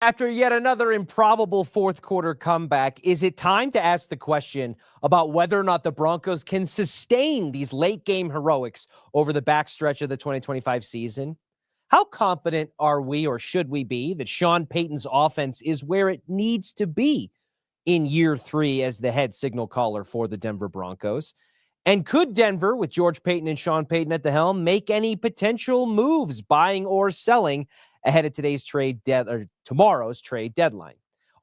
After yet another improbable fourth quarter comeback, is it time to ask the question about whether or not the Broncos can sustain these late game heroics over the backstretch of the 2025 season? How confident are we, or should we be, that Sean Payton's offense is where it needs to be in year 3 as the head signal caller for the Denver Broncos? And could Denver, with George Paton and Sean Payton at the helm, make any potential moves, buying or selling, ahead of tomorrow's trade deadline?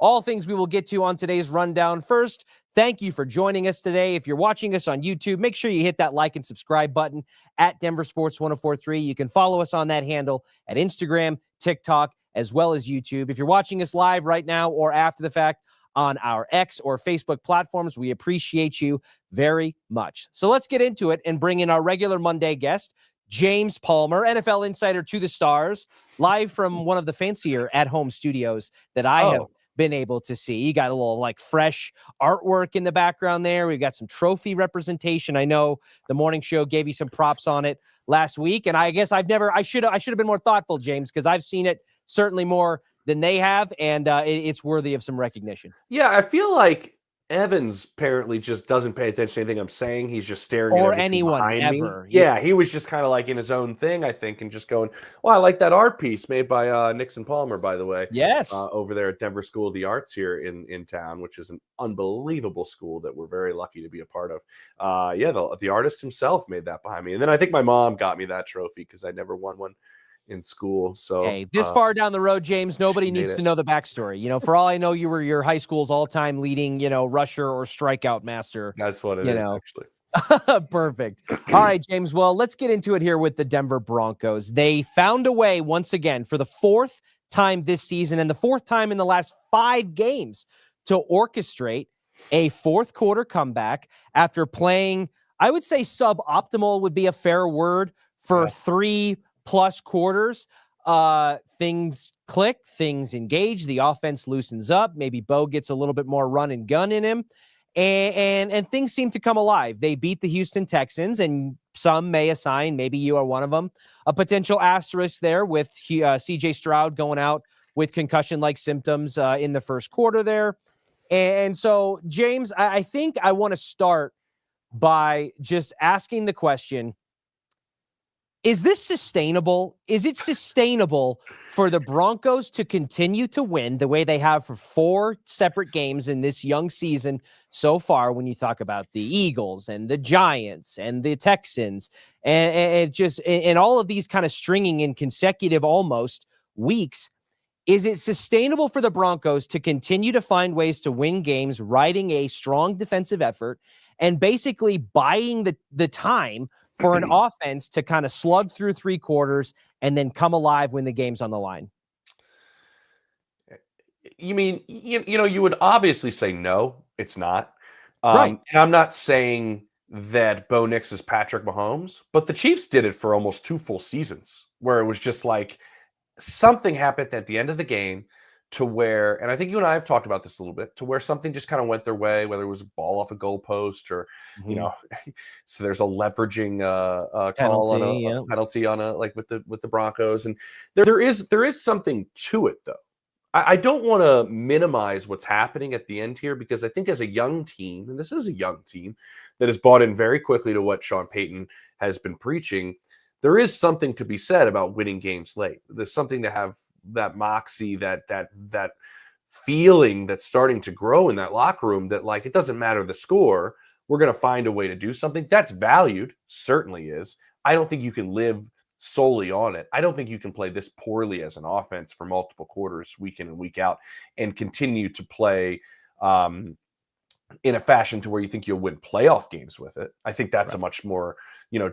All things we will get to on today's rundown. First, thank you for joining us today. If you're watching us on YouTube, make sure you hit that like and subscribe button at DenverSports 1043. You can follow us on that handle at Instagram, TikTok, as well as YouTube. If you're watching us live right now or after the fact on our X or Facebook platforms, we appreciate you very much. So let's get into it and bring in our regular Monday guest, James Palmer, NFL insider to the stars, live from one of the fancier at-home studios that I have been able to see. You got a little fresh artwork in the background there. We've got some trophy representation. I know the morning show gave you some props on it last week, and I guess I should have been more thoughtful, James, because I've seen it certainly more than they have, and it's worthy of some recognition. Yeah, I feel like Evans apparently just doesn't pay attention to anything I'm saying. He's just staring or at anyone behind ever. Me. Yeah, he was just kind of in his own thing, I think, and just going, well, I like that art piece made by Nixon Palmer, by the way. Yes. Over there at Denver School of the Arts here in town, which is an unbelievable school that we're very lucky to be a part of. The artist himself made that behind me. And then I think my mom got me that trophy because I never won one in school. So hey, this far down the road, James, nobody needs to know the backstory. For all I know, you were your high school's all-time leading, rusher or strikeout master. That's what it is, actually. Perfect. All right, James. Well, let's get into it here with the Denver Broncos. They found a way once again for the 4th time this season and the 4th time in the last 5 games to orchestrate a fourth quarter comeback after playing, I would say suboptimal would be a fair word, for 3+ quarters. Things click, things engage, the offense loosens up. Maybe Bo gets a little bit more run and gun in him, and things seem to come alive. They beat the Houston Texans, and some may assign, maybe you are one of them, a potential asterisk there with CJ Stroud going out with concussion-like symptoms in the first quarter there. And so, James, I think I want to start by just asking the question, is this sustainable? Is it sustainable for the Broncos to continue to win the way they have for 4 separate games in this young season so far, when you talk about the Eagles and the Giants and the Texans and all of these kind of stringing in consecutive almost weeks? Is it sustainable for the Broncos to continue to find ways to win games, riding a strong defensive effort and basically buying the time for an offense to kind of slug through 3 quarters and then come alive when the game's on the line? You mean, you would obviously say no, it's not. Right. And I'm not saying that Bo Nix is Patrick Mahomes, but the Chiefs did it for almost 2 full seasons where it was just something happened at the end of the game to where, and I think you and I have talked about this a little bit, to where something just kind of went their way, whether it was a ball off a goalpost or, so there's a leveraging penalty, call on a penalty on with the Broncos. And there is something to it, though. I don't want to minimize what's happening at the end here, because I think as a young team, and this is a young team that has bought in very quickly to what Sean Payton has been preaching, there is something to be said about winning games late. There's something to have that moxie, that feeling that's starting to grow in that locker room, that it doesn't matter the score, we're going to find a way to do something. That's valued, certainly is. I don't think you can live solely on it. I don't think you can play this poorly as an offense for multiple quarters, week in and week out, and continue to play in a fashion to where you think you'll win playoff games with it. I think that's a much more,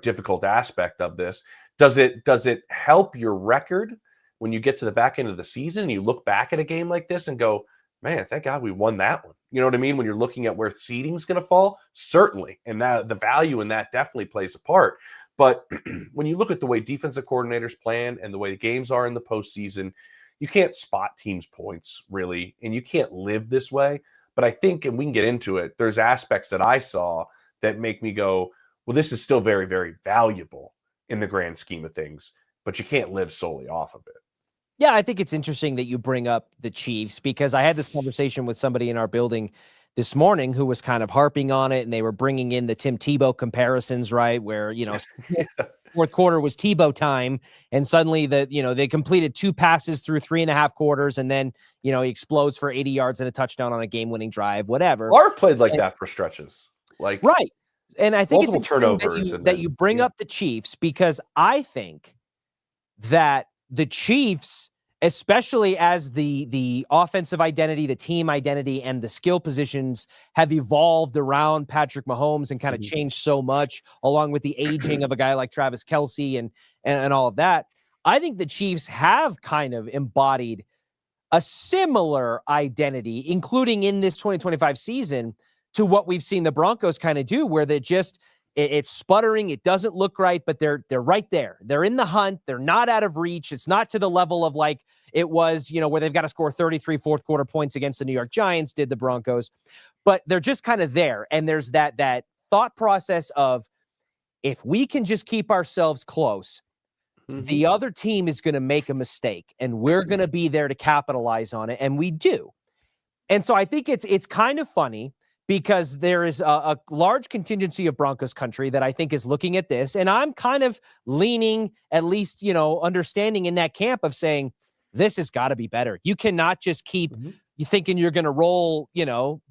difficult aspect of this. Does it help your record when you get to the back end of the season and you look back at a game like this and go, man, thank God we won that one? You know what I mean? When you're looking at where seeding is going to fall, certainly. And that the value in that definitely plays a part. But when you look at the way defensive coordinators plan and the way the games are in the postseason, you can't spot teams' points, really, and you can't live this way. But I think, and we can get into it, there's aspects that I saw that make me go, well, this is still very, very valuable in the grand scheme of things, but you can't live solely off of it. Yeah, I think it's interesting that you bring up the Chiefs because I had this conversation with somebody in our building this morning who was kind of harping on it, and they were bringing in the Tim Tebow comparisons, right? Where, Yeah. fourth quarter was Tebow time, and suddenly they completed 2 passes through 3.5 quarters, and then, he explodes for 80 yards and a touchdown on a game-winning drive, whatever. Favre played like And that for stretches, like right. And I think it's multiple interesting turnovers, and that you then bring up the Chiefs because I think that the Chiefs, especially as the offensive identity, the team identity, and the skill positions have evolved around Patrick Mahomes and kind of Mhm. changed so much, along with the aging of a guy like Travis Kelce and all of that. I think the Chiefs have kind of embodied a similar identity, including in this 2025 season, to what we've seen the Broncos kind of do, where it's sputtering, it doesn't look right, but they're right there. They're in the hunt. They're not out of reach. It's not to the level of like it was, where they've got to score 33 fourth quarter points against the New York Giants, did the Broncos, but they're just kind of there. And there's that thought process of if we can just keep ourselves close, the other team is going to make a mistake and we're going to be there to capitalize on it. And we do. And so I think it's kind of funny because there is a large contingency of Broncos country that I think is looking at this. And I'm kind of leaning, at least, understanding in that camp of saying, this has got to be better. You cannot just keep you thinking you're going to roll,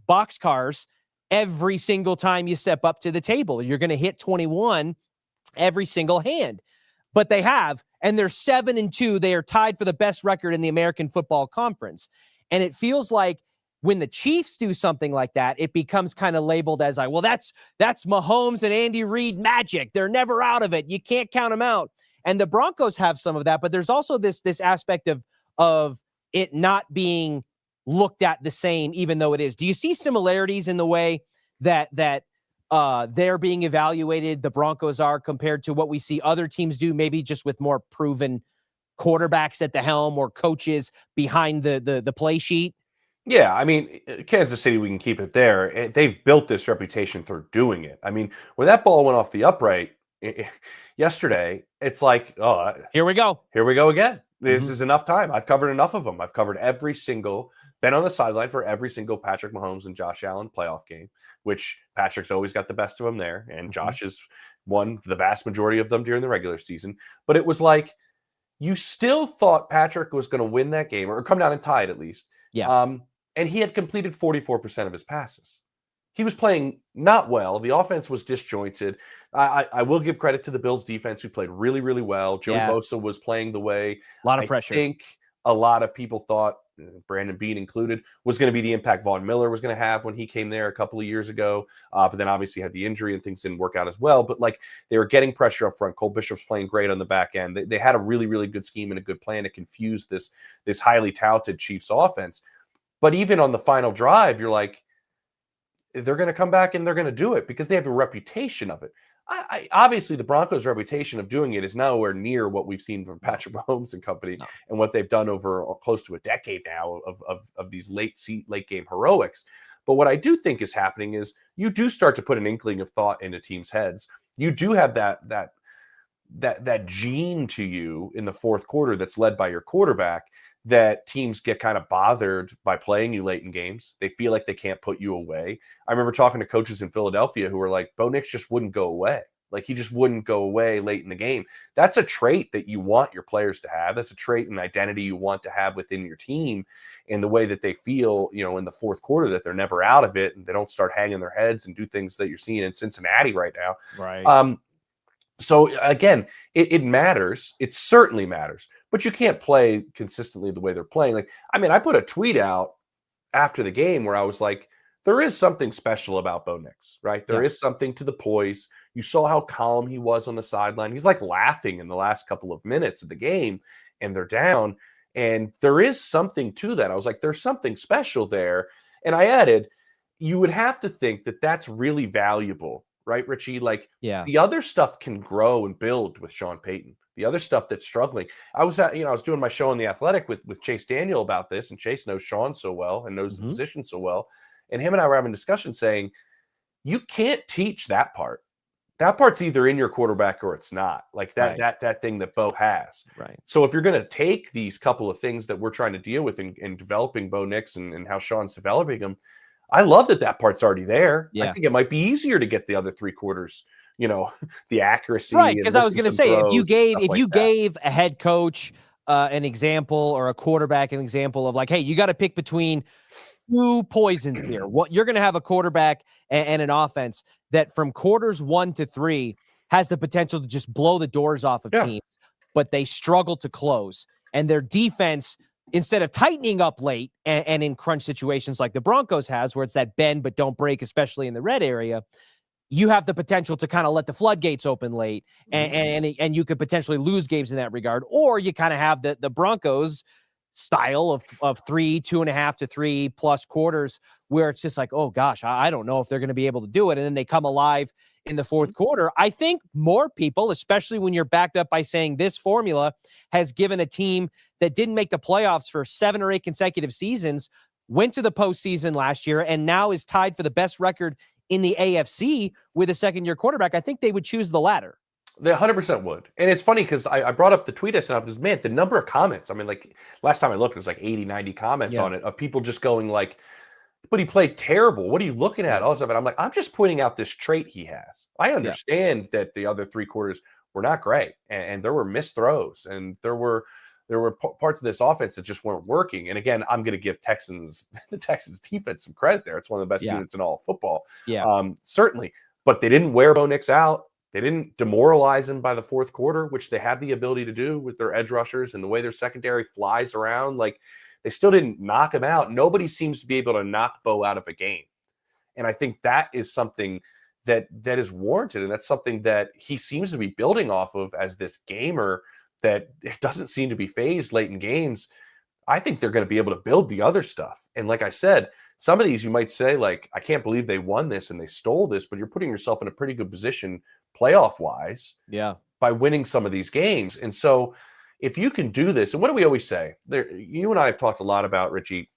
boxcars every single time you step up to the table. You're going to hit 21 every single hand. But they have, and they're 7-2. They are tied for the best record in the American Football Conference. And it feels like when the Chiefs do something like that, it becomes kind of labeled as that's Mahomes and Andy Reid magic. They're never out of it. You can't count them out. And the Broncos have some of that, but there's also this aspect of it not being looked at the same, even though it is. Do you see similarities in the way that they're being evaluated, the Broncos are, compared to what we see other teams do, maybe just with more proven quarterbacks at the helm or coaches behind the play sheet? Yeah, I mean, Kansas City, we can keep it there. They've built this reputation through doing it. I mean, when that ball went off the upright yesterday, it's like, oh, Here we go. Here we go again. This is enough time. I've covered enough of them. I've covered been on the sideline for every single Patrick Mahomes and Josh Allen playoff game, which Patrick's always got the best of them there, and Josh has won the vast majority of them during the regular season. But it was like you still thought Patrick was going to win that game or come down and tie it at least. Yeah. And he had completed 44% of his passes. He was playing not well. The offense was disjointed. I will give credit to the Bills defense, who played really, really well. Joey Bosa was playing the way A lot of pressure. I think a lot of people thought, Brandon Beane included, was going to be the impact Von Miller was going to have when he came there a couple of years ago. But then obviously had the injury and things didn't work out as well. But they were getting pressure up front. Cole Bishop's playing great on the back end. They had a really, really good scheme and a good plan to confuse this highly touted Chiefs offense. But even on the final drive, you're like, they're going to come back and they're going to do it because they have a reputation of it. Obviously, the Broncos' reputation of doing it is nowhere near what we've seen from Patrick Mahomes and company and what they've done over close to a decade now of these late game heroics. But what I do think is happening is you do start to put an inkling of thought into teams' heads. You do have that gene to you in the fourth quarter that's led by your quarterback, that teams get kind of bothered by playing you late in games. They feel like they can't put you away. I remember talking to coaches in Philadelphia who were like, Bo Nix just wouldn't go away. Like, he just wouldn't go away late in the game. That's a trait that you want your players to have. That's a trait and identity you want to have within your team, in the way that they feel, in the fourth quarter, that they're never out of it and they don't start hanging their heads and do things that you're seeing in Cincinnati right now. Right. So again, it matters. It certainly matters, but you can't play consistently the way they're playing. I put a tweet out after the game where I was like, there is something special about Bo Nix, right? There is something to the poise. You saw how calm he was on the sideline. He's like laughing in the last couple of minutes of the game, and they're down. And there is something to that. I was like, there's something special there. And I added, you would have to think that that's really valuable, right, Richie? The other stuff can grow and build with Sean Payton. The other stuff that's struggling. I was doing my show on The Athletic with Chase Daniel about this, and Chase knows Sean so well and knows the position so well. And him and I were having a discussion saying, you can't teach that part. that part's either in your quarterback or it's not. Like that Right. that thing that Bo has. Right. So if you're going to take these couple of things that we're trying to deal with in developing Bo Nix and how Sean's developing them, I love that part's already there. I Yeah. think it might be easier to get the other 3 quarters, the accuracy. Right. And Because I was missing going to some say, throws and stuff if like you that. gave a head coach an example or a quarterback an example of like, hey, you got to pick between 2 poisons here. What you're going to have a quarterback and an offense that from quarters 1 to 3 has the potential to just blow the doors off of teams, but they struggle to close. And their defense, instead of tightening up late and in crunch situations like the Broncos has, where it's that bend but don't break, especially in the red area, you have the potential to kind of let the floodgates open late, and you could potentially lose games in that regard. Or you kind of have the Broncos style of 2.5 to 3+ quarters where it's just like, oh gosh, I don't know if they're going to be able to do it. And then they come alive in the fourth quarter. I think more people, especially when you're backed up by saying this formula has given a team that didn't make the playoffs for 7 or 8 consecutive seasons, went to the postseason last year, and now is tied for the best record in the AFC with a second-year quarterback. I think they would choose the latter. They 100% would. And it's funny because I brought up the tweet I sent out because, man, the number of comments, I mean, like last time I looked, it was like 80, 90 comments on it of people just going like, but he played terrible. What are you looking at? All this stuff. And I'm like, I'm just pointing out this trait he has. I understand that the other 3 quarters were not great and there were missed throws and there were parts of this offense that just weren't working. And again, I'm going to give the Texans defense some credit there. It's one of the best units in all of football. Certainly. But they didn't wear Bo Nix out. They didn't demoralize him by the fourth quarter, which they have the ability to do with their edge rushers and the way their secondary flies around. Like, they still didn't knock him out. Nobody seems to be able to knock Bo out of a game. And I think that is something that is warranted. And that's something that he seems to be building off of as this gamer that it doesn't seem to be phased late in games. I think they're going to be able to build the other stuff. And like I said, some of these you might say, like, I can't believe they won this and they stole this, but you're putting yourself in a pretty good position playoff-wise by winning some of these games. And so if you can do this, and what do we always say? You and I have talked a lot about, Richie,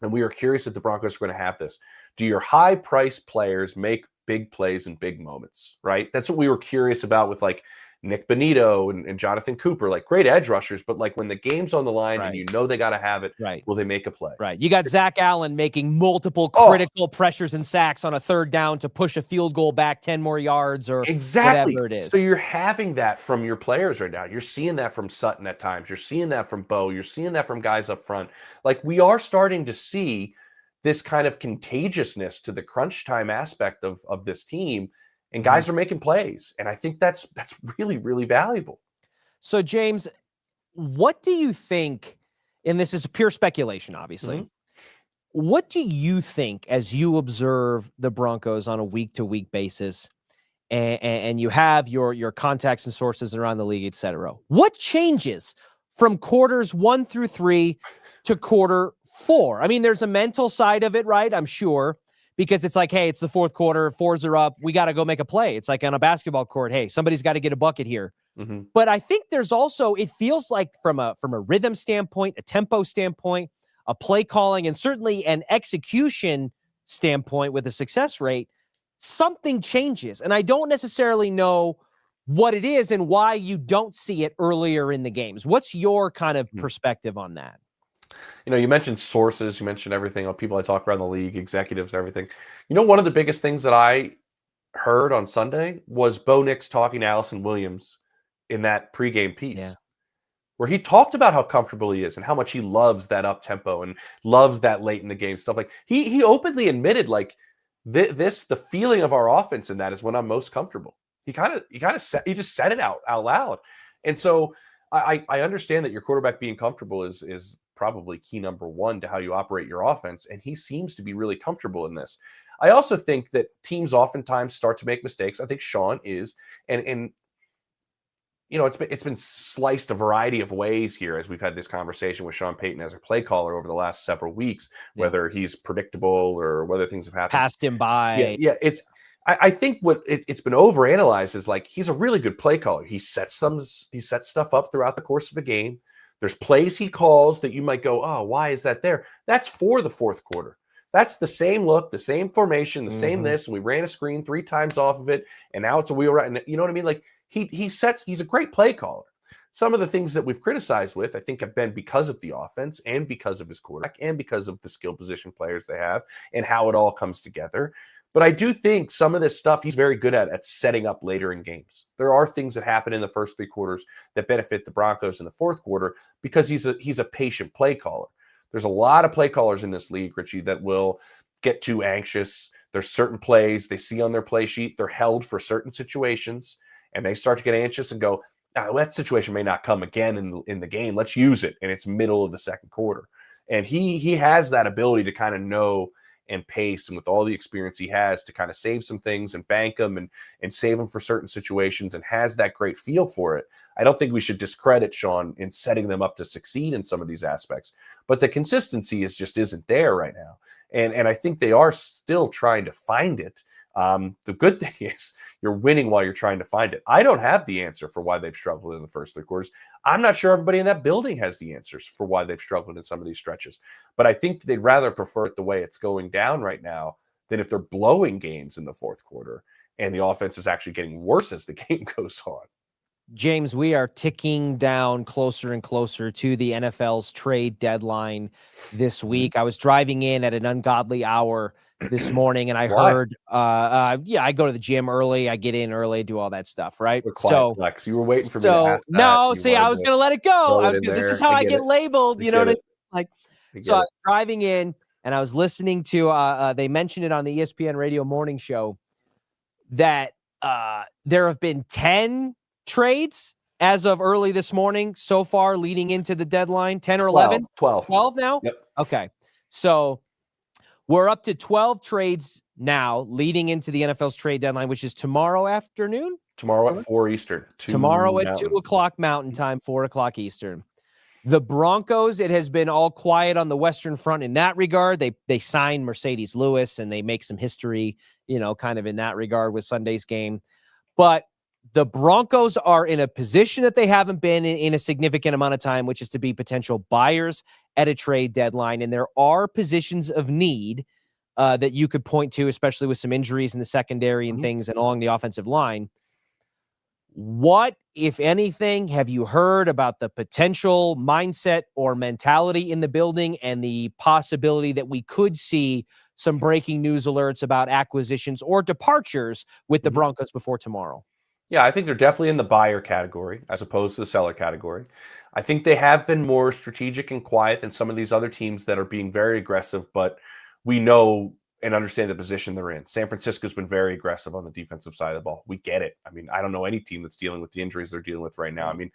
and we are curious if the Broncos are going to have this. Do your high-priced players make big plays in big moments, right? That's what we were curious about with, like, Nick Bonito and Jonathan Cooper, like great edge rushers, but like when the game's on the line and you know they got to have it, will they make a play? Right. You got Zach Allen making multiple critical pressures and sacks on a 3rd down to push a field goal back 10 more yards or whatever it is. So you're having that from your players right now. You're seeing that from Sutton at times. You're seeing that from Bo. You're seeing that from guys up front. Like, we are starting to see this kind of contagiousness to the crunch time aspect of this team. And guys are making plays. And I think that's really, really valuable. So, James, what do you think, and this is pure speculation, obviously, what do you think as you observe the Broncos on a week-to-week basis and you have your contacts and sources around the league, et cetera? What changes from quarters 1 through 3 to quarter 4? I mean, there's a mental side of it, right? I'm sure. Because it's like, hey, it's the fourth quarter, 4s are up, we got to go make a play. It's like on a basketball court, hey, somebody's got to get a bucket here. But I think there's also, it feels like from a rhythm standpoint, a tempo standpoint, a play calling, and certainly an execution standpoint with a success rate, something changes. And I don't necessarily know what it is and why you don't see it earlier in the games. What's your kind of perspective on that? You mentioned sources, you mentioned everything, people I talk around the league, executives, everything. One of the biggest things that I heard on Sunday was Bo Nix talking to Allison Williams in that pregame piece, where he talked about how comfortable he is and how much he loves that up tempo and loves that late in the game stuff. Like, he openly admitted, like, the feeling of our offense in that is when I'm most comfortable. He just said it out loud. And so I understand that your quarterback being comfortable is probably key number 1 to how you operate your offense, and he seems to be really comfortable in this. I also think that teams oftentimes start to make mistakes. I think Sean is, and it's been sliced a variety of ways here as we've had this conversation with Sean Payton as a play caller over the last several weeks, whether he's predictable or whether things have happened. Passed him by. I think what it's been overanalyzed is, like, he's a really good play caller. He sets stuff up throughout the course of a game. There's plays he calls that you might go, oh, why is that there? That's for the fourth quarter. That's the same look, the same formation, the same this, and we ran a screen 3 times off of it, and now it's a wheel right. And you know what I mean? Like he's a great play caller. Some of the things that we've criticized with, I think, have been because of the offense and because of his quarterback and because of the skill position players they have and how it all comes together. But I do think some of this stuff he's very good at setting up later in games. There are things that happen in the first 3 quarters that benefit the Broncos in the fourth quarter because he's a patient play caller. There's a lot of play callers in this league, Richie, that will get too anxious. There's certain plays they see on their play sheet. They're held for certain situations, and they start to get anxious and go, that situation may not come again in the game. Let's use it. And it's middle of the second quarter. And he has that ability to kind of know and pace, and with all the experience he has, to kind of save some things and bank them and save them for certain situations, and has that great feel for it. I don't think we should discredit Sean in setting them up to succeed in some of these aspects, but the consistency just isn't there right now. And I think they are still trying to find it. The good thing is you're winning while you're trying to find it. I don't have the answer for why they've struggled in the first 3 quarters. I'm not sure everybody in that building has the answers for why they've struggled in some of these stretches. But I think they'd rather prefer it the way it's going down right now than if they're blowing games in the fourth quarter and the offense is actually getting worse as the game goes on. James, we are ticking down closer and closer to the NFL's trade deadline this week. I was driving in at an ungodly hour this morning, and I heard, I go to the gym early. I get in early, do all that stuff, right? So, Flex, you were waiting for me to ask that. No, see, I was going to let it go. This is how I get labeled. You know what I mean? Like, so I was driving in, and I was listening to, they mentioned it on the ESPN radio morning show that there have been 10 trades as of early this morning so far leading into the deadline. 10 or 11? 12 now? Yep. Okay. So we're up to 12 trades now leading into the NFL's trade deadline, which is tomorrow afternoon? Tomorrow at 4 Eastern. Tomorrow at 2 o'clock Mountain Time, 4 o'clock Eastern. The Broncos, it has been all quiet on the Western Front in that regard. They signed Mercedes Lewis, and they make some history, kind of in that regard with Sunday's game. But the Broncos are in a position that they haven't been in a significant amount of time, which is to be potential buyers at a trade deadline. And there are positions of need that you could point to, especially with some injuries in the secondary and things and along the offensive line. What, if anything, have you heard about the potential mindset or mentality in the building and the possibility that we could see some breaking news alerts about acquisitions or departures with the Broncos before tomorrow? Yeah, I think they're definitely in the buyer category as opposed to the seller category. I think they have been more strategic and quiet than some of these other teams that are being very aggressive, but we know and understand the position they're in. San Francisco's been very aggressive on the defensive side of the ball. We get it. I mean, I don't know any team that's dealing with the injuries they're dealing with right now. I mean,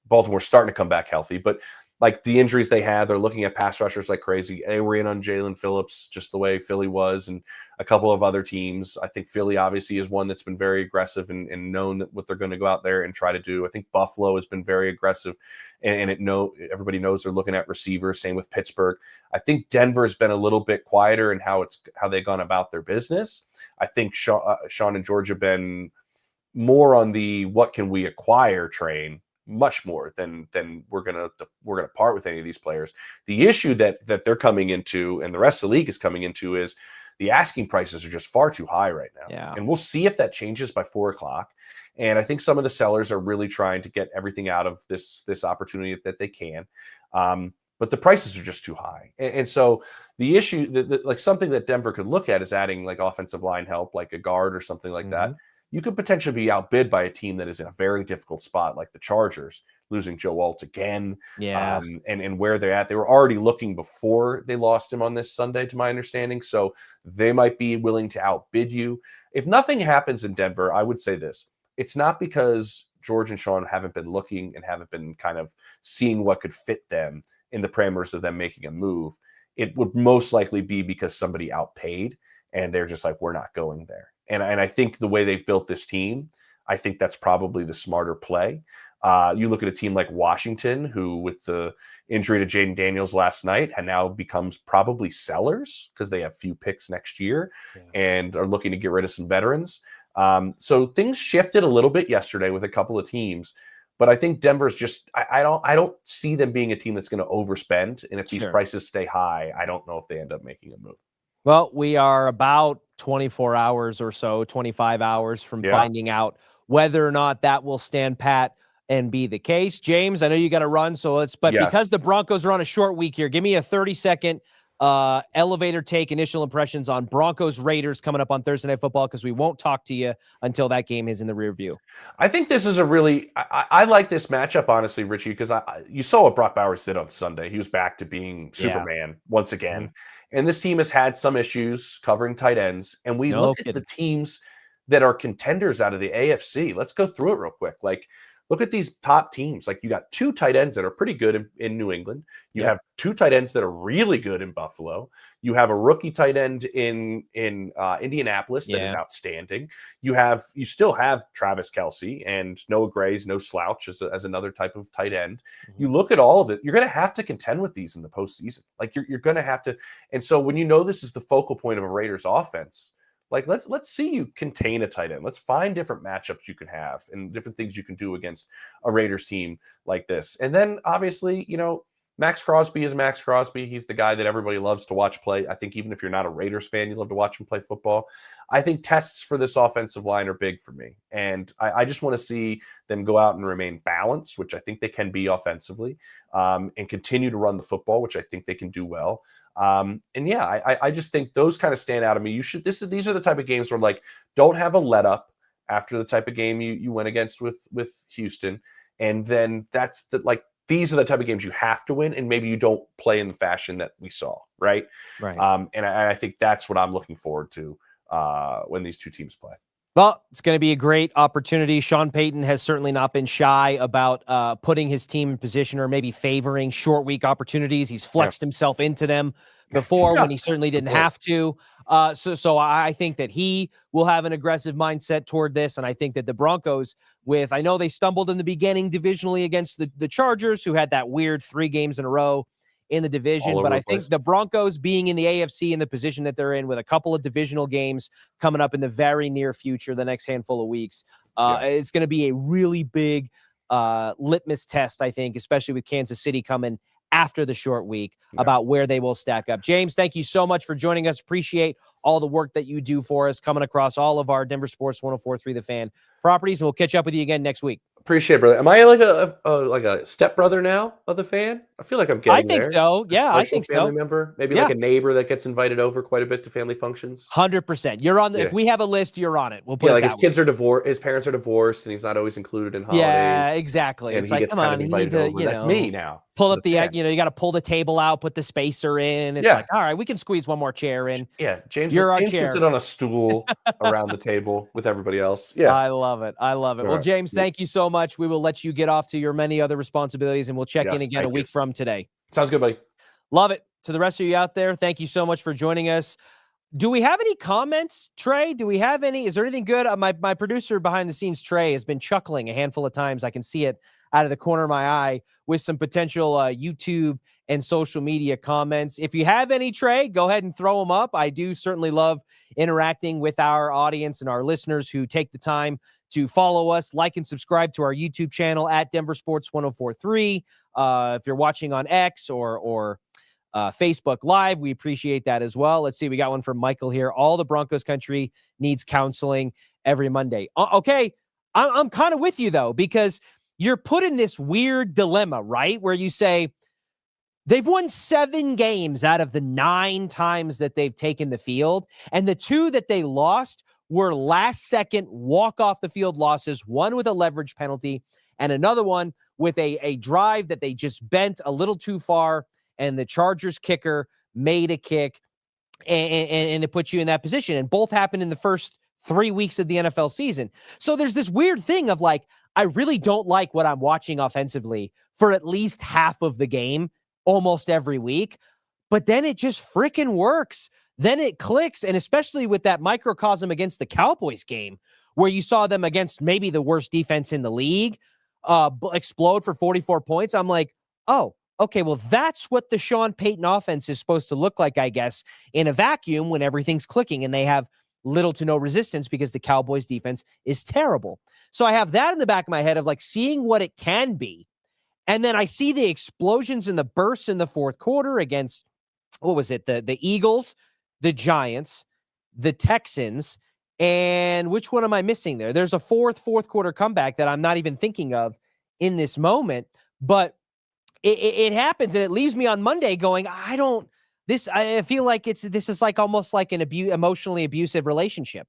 Baltimore's starting to come back healthy, but like the injuries they had, they're looking at pass rushers like crazy. They were in on Jalen Phillips, just the way Philly was, and a couple of other teams. I think Philly obviously is one that's been very aggressive and known that what they're going to go out there and try to do. I think Buffalo has been very aggressive, and everybody knows they're looking at receivers. Same with Pittsburgh. I think Denver has been a little bit quieter in how they've gone about their business. I think Sean and George have been more on the what can we acquire train, much more than we're gonna part with any of these players. The issue that they're coming into and the rest of the league is coming into is the asking prices are just far too high right now. Yeah. And we'll see if that changes by 4 o'clock. And I think some of the sellers are really trying to get everything out of this opportunity that they can. But the prices are just too high. And so the issue like something that Denver could look at is adding like offensive line help, like a guard or something like that. You could potentially be outbid by a team that is in a very difficult spot, like the Chargers, losing Joe Alt again. Yeah. And where they're at. They were already looking before they lost him on this Sunday, to my understanding. So they might be willing to outbid you. If nothing happens in Denver, I would say this. It's not because George and Sean haven't been looking and haven't been kind of seeing what could fit them in the parameters of them making a move. It would most likely be because somebody outpaid and they're just like, we're not going there. And I think the way they've built this team, I think that's probably the smarter play. You look at a team like Washington, who with the injury to Jaden Daniels last night and now becomes probably sellers because they have few picks next year and are looking to get rid of some veterans. So things shifted a little bit yesterday with a couple of teams, but I think Denver's just, I don't see them being a team that's going to overspend. And if these prices stay high, I don't know if they end up making a move. Well, we are about 24 hours or so, 25 hours from finding out whether or not that will stand pat and be the case. James, I know you got to run, but because the Broncos are on a short week here, give me a 30-second elevator take, initial impressions on Broncos Raiders coming up on Thursday Night Football, because we won't talk to you until that game is in the rear view. I think this is I like this matchup, honestly, Richie, because you saw what Brock Bowers did on Sunday. He was back to being Superman once again. Mm-hmm. And this team has had some issues covering tight ends. And we look at the teams that are contenders out of the AFC. Let's go through it real quick. Like, look at these top teams. Like, you got two tight ends that are pretty good in New England. You have two tight ends that are really good in Buffalo. You have a rookie tight end in Indianapolis that is outstanding. You still have Travis Kelce and Noah Gray's no slouch as another type of tight end. Mm-hmm. You look at all of it, you're going to have to contend with these in the postseason. Like, you're going to have to. And so when you know this is the focal point of a Raiders offense, like, let's see you contain a tight end. Let's find different matchups you can have and different things you can do against a Raiders team like this. And then obviously, Max Crosby is Max Crosby. He's the guy that everybody loves to watch play. I think even if you're not a Raiders fan, you love to watch him play football. I think tests for this offensive line are big for me. And I just want to see them go out and remain balanced, which I think they can be offensively, and continue to run the football, which I think they can do well. I just think those kind of stand out. I mean, these are the type of games where, like, don't have a let up after the type of game you went against with Houston. And then these are the type of games you have to win, and maybe you don't play in the fashion that we saw, right? Right. And I think that's what I'm looking forward to when these two teams play. Well, it's going to be a great opportunity. Sean Payton has certainly not been shy about putting his team in position or maybe favoring short week opportunities. He's flexed himself into them before when he certainly didn't have to. So I think that he will have an aggressive mindset toward this. And I think that the Broncos, I know they stumbled in the beginning divisionally against the Chargers, who had that weird 3 games in a row in the division. But I think the Broncos being in the AFC in the position that they're in with a couple of divisional games coming up in the very near future, the next handful of weeks, it's going to be a really big litmus test, I think, especially with Kansas City coming after the short week, about where they will stack up. James, thank you so much for joining us. Appreciate all the work that you do for us, coming across all of our Denver Sports 104.3 The Fan properties, and we'll catch up with you again next week. Appreciate it, brother. Am I like a stepbrother now of the fan? I feel like I'm getting there. I think so. Yeah, I think family member, maybe like a neighbor that gets invited over quite a bit to family functions. 100%. You're on. If we have a list, you're on it. We'll put it that his kids are divorced. His parents are divorced, and he's not always included in holidays. Yeah, exactly. And it's he like, gets come on, invited over. That's me now. Pull up you got to pull the table out, put the spacer in. It's like, all right, we can squeeze one more chair in. Yeah, James James can sit on a stool around the table with everybody else. Yeah, I love it. Well, James, thank you so much. We will let you get off to your many other responsibilities, and we'll check in again a week from today. Sounds good, buddy. Love it. To the rest of you out there, thank you so much for joining us. Do we have any comments, Trey? Do we have any? Is there anything good? My producer behind the scenes, Trey, has been chuckling a handful of times. I can see it out of the corner of my eye with some potential YouTube and social media comments. If you have any, Trey, go ahead and throw them up. I do certainly love interacting with our audience and our listeners who take the time to follow us, like and subscribe to our YouTube channel at Denver Sports 104.3. If you're watching on X or Facebook Live, we appreciate that as well. Let's see. We got one from Michael here. All the Broncos country needs counseling every Monday. Okay. I'm kind of with you, though, because you're put in this weird dilemma, right? Where you say they've won 7 games out of the 9 times that they've taken the field. And the 2 that they lost were last second walk off the field losses, one with a leverage penalty and another one with a drive that they just bent a little too far. And the Chargers kicker made a kick and it puts you in that position. And both happened in the first 3 weeks of the NFL season. So there's this weird thing of like, I really don't like what I'm watching offensively for at least half of the game, almost every week. But then it just freaking works. Then it clicks. And especially with that microcosm against the Cowboys game, where you saw them against maybe the worst defense in the league, explode for 44 points. I'm like, oh, okay, well, that's what the Sean Payton offense is supposed to look like, I guess, in a vacuum when everything's clicking and they have little to no resistance because the Cowboys defense is terrible. So I have that in the back of my head of like seeing what it can be. And then I see the explosions and the bursts in the fourth quarter against, what was it? The Eagles. the Giants, the Texans, and which one am I missing there? There's a fourth quarter comeback that I'm not even thinking of in this moment, but it happens, and it leaves me on Monday going, I feel like this is like almost like an emotionally abusive relationship.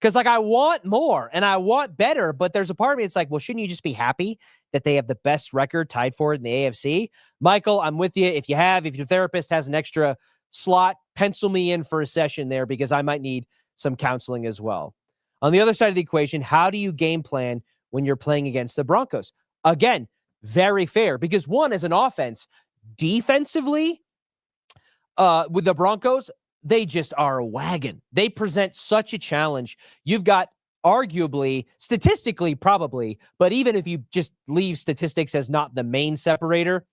Because like I want more and I want better, but there's a part of me it's like, well, shouldn't you just be happy that they have the best record tied for it in the AFC? Michael, I'm with you. If your therapist has an extra slot, pencil me in for a session there because I might need some counseling as well. On the other side of the equation, how do you game plan when you're playing against the Broncos? Again, very fair because one, as an offense, defensively, with the Broncos, they just are a wagon. They present such a challenge. You've got arguably, statistically, probably, but even if you just leave statistics as not the main separator,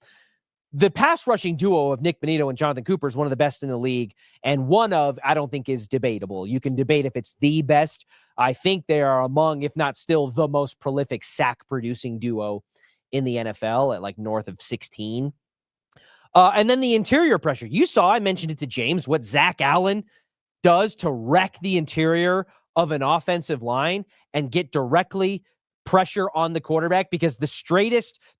the pass rushing duo of Nick Bonito and Jonathan Cooper is one of the best in the league. And one of, I don't think is debatable. You can debate if it's the best. I think they are among, if not still, the most prolific sack producing duo in the NFL at like north of 16. And then the interior pressure. You saw, I mentioned it to James, what Zach Allen does to wreck the interior of an offensive line and get directly pressure on the quarterback because the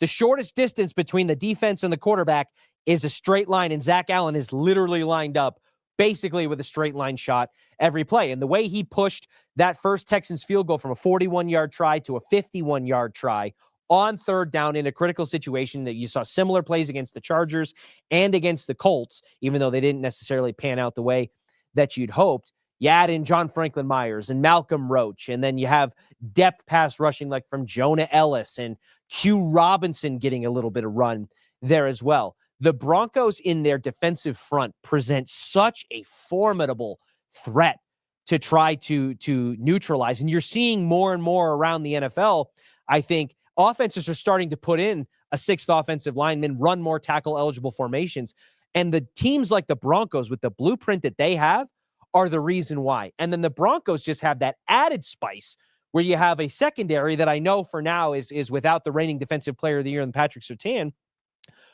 shortest distance between the defense and the quarterback is a straight line. And Zach Allen is literally lined up basically with a straight line shot every play. And the way he pushed that first Texans field goal from a 41-yard try to a 51-yard try on third down in a critical situation that you saw similar plays against the Chargers and against the Colts, even though they didn't necessarily pan out the way that you'd hoped. You add in John Franklin Myers and Malcolm Roach, and then you have depth pass rushing like from Jonah Ellis and Q Robinson getting a little bit of run there as well. The Broncos in their defensive front present such a formidable threat to try to neutralize. And you're seeing more and more around the NFL, I think, offenses are starting to put in a sixth offensive lineman, run more tackle-eligible formations. And the teams like the Broncos, with the blueprint that they have, are the reason why. And then the Broncos just have that added spice where you have a secondary that I know for now is without the reigning defensive player of the year in Patrick Surtain,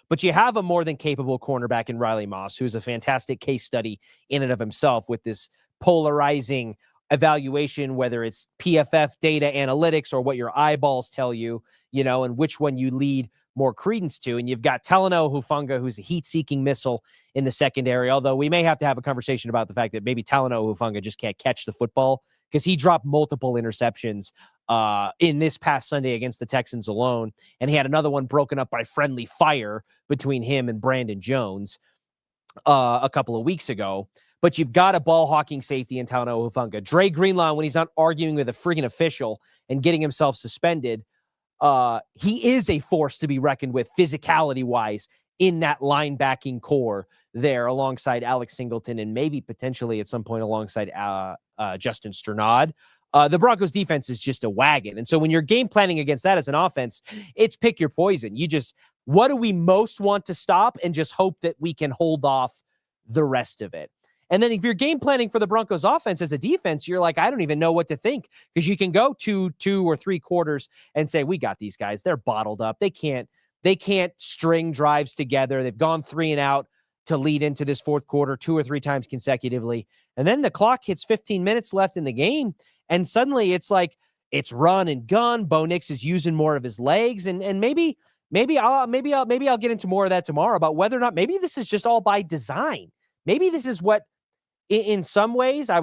but you have a more than capable cornerback in Riley Moss, who's a fantastic case study in and of himself with this polarizing evaluation, whether it's PFF data analytics or what your eyeballs tell you, and which one you lead more credence to. And you've got Talanoa Hufanga, who's a heat-seeking missile in the secondary, although we may have to have a conversation about the fact that maybe Talanoa Hufanga just can't catch the football because he dropped multiple interceptions in this past Sunday against the Texans alone, and he had another one broken up by friendly fire between him and Brandon Jones a couple of weeks ago. But you've got a ball-hawking safety in Talanoa Hufanga. Dre Greenlaw, when he's not arguing with a friggin' official and getting himself suspended, he is a force to be reckoned with physicality-wise in that linebacking core there alongside Alex Singleton and maybe potentially at some point alongside Justin Strnad. The Broncos defense is just a wagon. And so when you're game planning against that as an offense, it's pick your poison. What do we most want to stop and just hope that we can hold off the rest of it? And then if you're game planning for the Broncos offense as a defense, you're like, I don't even know what to think, because you can go two or three quarters and say, we got these guys. They're bottled up. They can't string drives together. They've gone 3 and out to lead into this fourth quarter 2 or 3 times consecutively. And then the clock hits 15 minutes left in the game. And suddenly it's like, it's run and gun. Bo Nix is using more of his legs. And maybe I'll get into more of that tomorrow about whether or not maybe this is just all by design. Maybe this is what, in some ways, they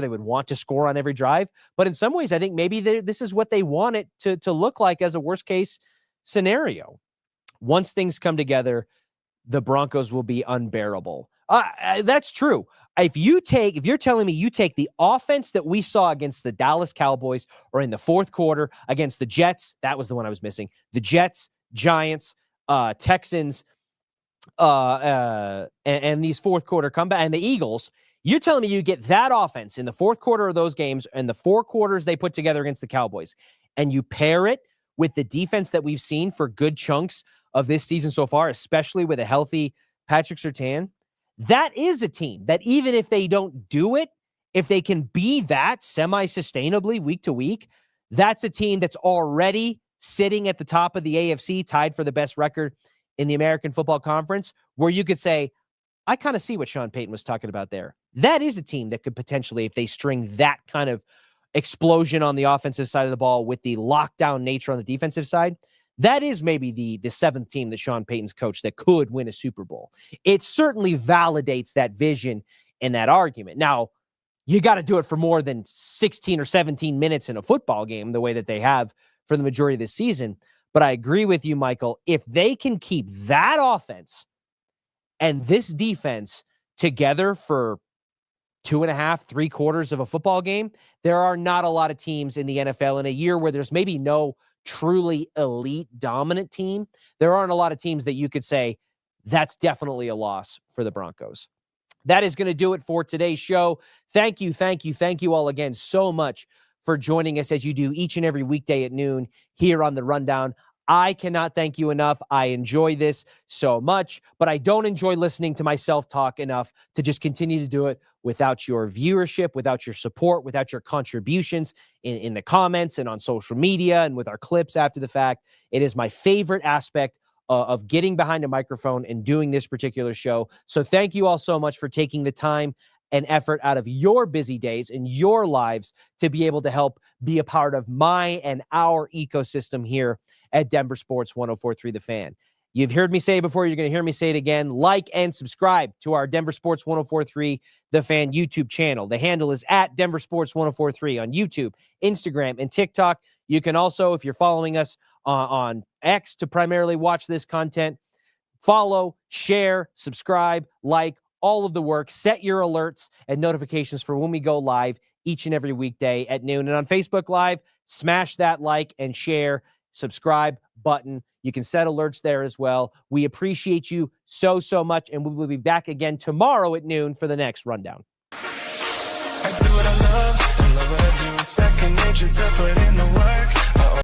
would want to score on every drive. But in some ways, I think maybe this is what they want it to look like as a worst case scenario. Once things come together, the Broncos will be unbearable. That's true. If you're telling me you take the offense that we saw against the Dallas Cowboys or in the fourth quarter against the Jets, that was the one I was missing. The Jets, Giants, Texans, and these fourth quarter comeback and the Eagles, you're telling me you get that offense in the fourth quarter of those games and the 4 quarters they put together against the Cowboys, and you pair it with the defense that we've seen for good chunks of this season so far, especially with a healthy Patrick Surtain, that is a team that even if they don't do it, if they can be that semi-sustainably week to week, that's a team that's already sitting at the top of the AFC, tied for the best record in the American Football Conference, where you could say, I kind of see what Sean Payton was talking about there. that is a team that could potentially, if they string that kind of explosion on the offensive side of the ball with the lockdown nature on the defensive side, that is maybe the seventh team that Sean Payton's coach that could win a Super Bowl. It certainly validates that vision and that argument. Now, you got to do it for more than 16 or 17 minutes in a football game, the way that they have for the majority of this season. But I agree with you, Michael. If they can keep that offense and this defense together for 2.5, 3/4 of a football game, there are not a lot of teams in the NFL in a year where there's maybe no truly elite dominant team. There aren't a lot of teams that you could say that's definitely a loss for the Broncos. That is going to do it for today's show. Thank you all again so much for joining us as you do each and every weekday at noon here on The Rundown. I cannot thank you enough. I enjoy this so much, but I don't enjoy listening to myself talk enough to just continue to do it without your viewership, without your support, without your contributions in the comments and on social media and with our clips after the fact. It is my favorite aspect of getting behind a microphone and doing this particular show. So thank you all so much for taking the time and effort out of your busy days and your lives to be able to help be a part of my and our ecosystem here at Denver Sports 104.3 The Fan. You've heard me say it before. You're going to hear me say it again. Like and subscribe to our Denver Sports 104.3 The Fan YouTube channel. The handle is at Denver Sports 104.3 on YouTube, Instagram, and TikTok. You can also, if you're following us on X to primarily watch this content, follow, share, subscribe, like, all of the work. Set your alerts and notifications for when we go live each and every weekday at noon. And on Facebook Live, smash that like and share, subscribe button. You can set alerts there as well. We appreciate you so much, and we will be back again tomorrow at noon for the next rundown. I do what I love what I do. Second nature to put in